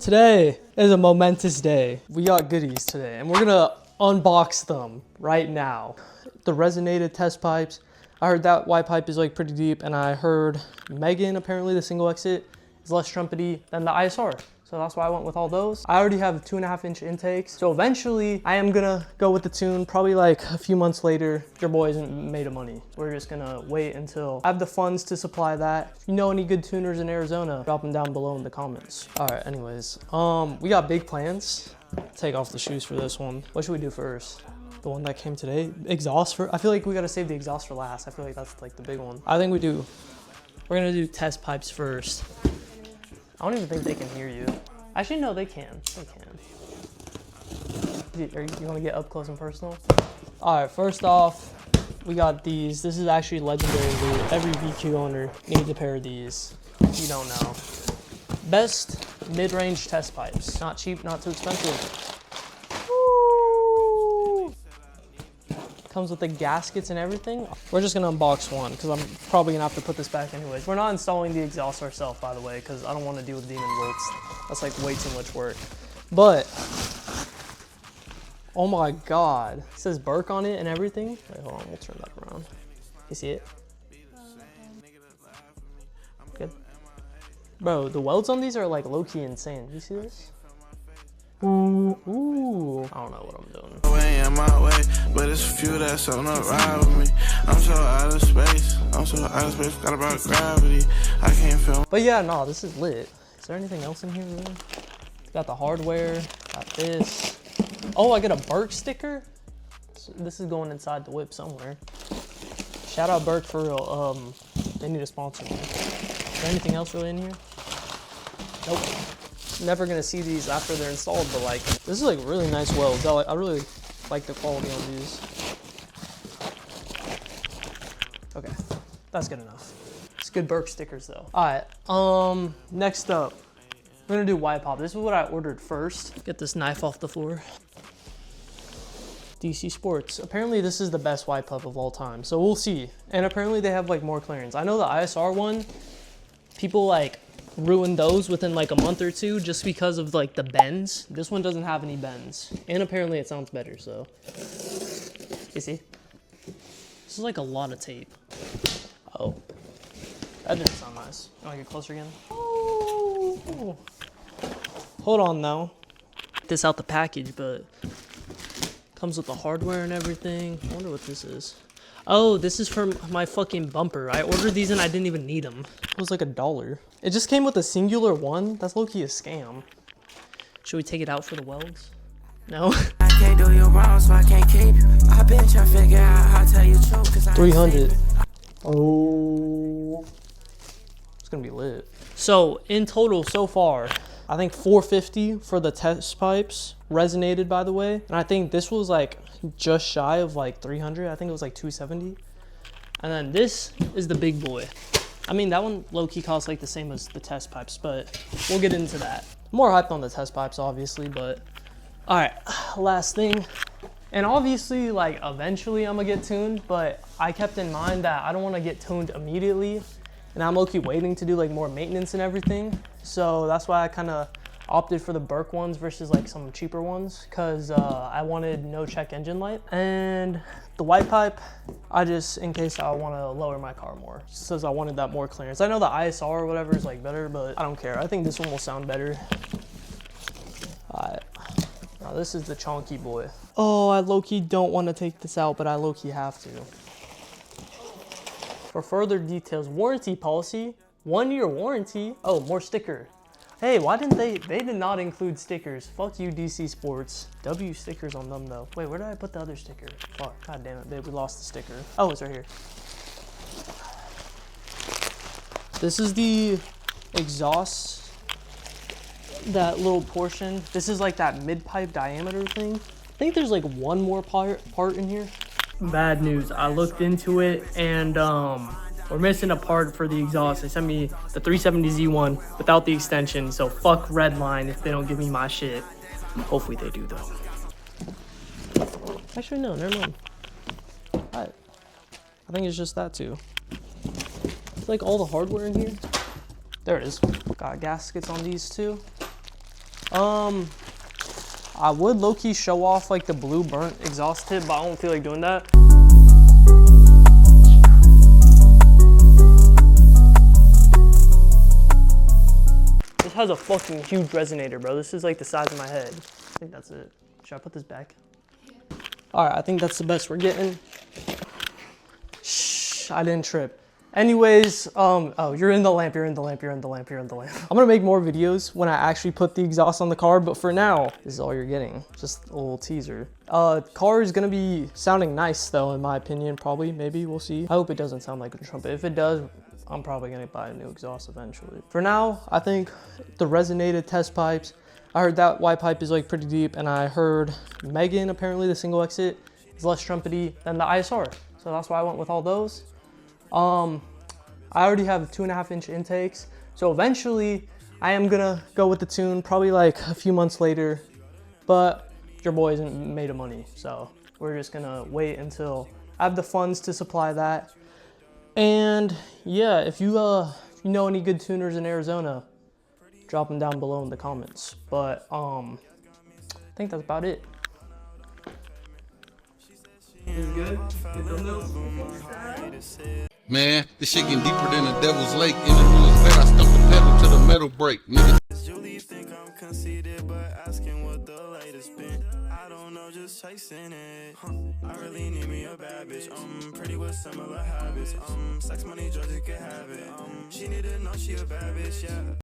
Today is a momentous day. We got goodies today and we're gonna unbox them right now. The resonated test pipes. I heard that Y pipe is like pretty deep, and I heard Megan, apparently the single exit is less trumpety than the ISR. So that's why I went with all those. I already have 2.5-inch intakes. So eventually I am gonna go with the tune, probably like a few months later. Your boy isn't made of money. We're just gonna wait until I have the funds to supply that. If you know any good tuners in Arizona, drop them down below in the comments. All right, anyways, we got big plans. Take off the shoes for this one. What should we do first? The one that came today? Exhaust for, I feel like we gotta save the exhaust for last. I feel like that's like the big one. I think we're gonna do test pipes first. I don't even think they can hear you. Actually, no, they can. They can. You want to get up close and personal? All right, first off, we got these. This is actually legendary loot. Every VQ owner needs a pair of these. If you don't know. Best mid-range test pipes. Not cheap, not too expensive. Woo! Comes with the gaskets and everything. We're just gonna unbox one because I'm probably gonna have to put this back anyways. We're not installing the exhaust ourselves, by the way, because I don't want to deal with demon volts. That's like way too much work. But oh my god, it says Berk on it and everything. Wait, hold on, we'll turn that around. You see it? Good. Bro, the welds on these are like low-key insane. Do you see this? Ooh. I don't know what I'm doing. But it's a few that's on the ride with me. I'm so out of space. Forgot about gravity. I can't feel. But yeah, no, this is lit. Is there anything else in here really? Got the hardware. Got this. Oh, I get a Berk sticker. So this is going inside the whip somewhere. Shout out Berk for real. They need to sponsor me. Is there anything else really in here? Nope. Never gonna see these after they're installed, but like this is like really nice welds. I really like the quality on these. Okay, that's good enough. It's good Berk stickers though. All right, next up, we're gonna do Y pop. This is what I ordered first. Get this knife off the floor. DC Sports. Apparently this is the best Y pop of all time, so we'll see. And apparently they have like more clearance. I know the ISR one, people like ruin those within like a month or two just because of like the bends. This one doesn't have any bends, and apparently it sounds better. So you see, this is like a lot of tape. Oh, that didn't sound nice. You want to get closer again? Oh, hold on now. Get this out the package, but comes with the hardware and everything. I wonder what this is. Oh, this is for my fucking bumper. I ordered these and I didn't even need them. It was like $1. It just came with a singular one. That's low-key a scam. Should we take it out for the welds? No? I can't do you wrong, so I can't keep you. I bet you figure out how to tell you true, 300. Oh. It's gonna be lit. So in total so far, I think 450 for the test pipes, resonated by the way. And I think this was like just shy of like 300. I think it was like 270. And then this is the big boy. I mean, that one low-key costs like the same as the test pipes, but we'll get into that. More hyped on the test pipes, obviously, but all right, last thing. And obviously, like eventually I'm gonna get tuned, but I kept in mind that I don't wanna get tuned immediately. And I'm low-key waiting to do like more maintenance and everything. So that's why I kind of opted for the Berk ones versus like some cheaper ones, because I wanted no check engine light. And the Y pipe, I just, in case I want to lower my car more, just because I wanted that more clearance. I know the ISR or whatever is like better, but I don't care. I think this one will sound better. All right, now this is the chonky boy. Oh, I low-key don't want to take this out, but I low-key have to. For further details, warranty policy, 1-year warranty. Oh, more sticker. Hey, why didn't they did not include stickers. Fuck you, DC Sports. W stickers on them though. Wait, where did I put the other sticker? Fuck, god damn it, babe, we lost the sticker. Oh, it's right here. This is the exhaust, that little portion. This is like that mid-pipe diameter thing. I think there's like one more part in here. Bad news, I looked into it and we're missing a part for the exhaust. They sent me the 370Z one without the extension, so fuck Redline if they don't give me my shit. Hopefully they do though. Actually no, never mind. I think it's just that too. It's like all the hardware in here. There it is. Got gaskets on these too. I would low-key show off like the blue burnt exhaust tip, but I don't feel like doing that. This has a fucking huge resonator, bro. This is like the size of my head. I think that's it. Should I put this back? All right, I think that's the best we're getting. Shh, I didn't trip. Anyways, oh, you're in the lamp, you're in the lamp, you're in the lamp, you're in the lamp. I'm gonna make more videos when I actually put the exhaust on the car, but for now, this is all you're getting. Just a little teaser. Car is gonna be sounding nice though, in my opinion, probably, maybe, we'll see. I hope it doesn't sound like a trumpet. If it does, I'm probably gonna buy a new exhaust eventually. For now, I think the resonated test pipes, I heard that white pipe is like pretty deep, and I heard Megan, apparently the single exit, is less trumpety than the ISR. So that's why I went with all those. I already have 2.5-inch intakes. So eventually I am gonna go with the tune, probably like a few months later, but your boy isn't made of money. So we're just gonna wait until I have the funds to supply that. And yeah, if you know any good tuners in Arizona, drop them down below in the comments. But I think that's about it. Is it good? Man, this shit getting deeper than the devil's lake. In the newest bed, I stuck the pedal to the metal brake, nigga. Julie think I'm conceited, but asking what the latest been. I don't know, just chasing it. I really need me a bad bitch. Pretty with similar habits. Sex, money, drugs, you can have it. She need to know she a bad bitch, yeah.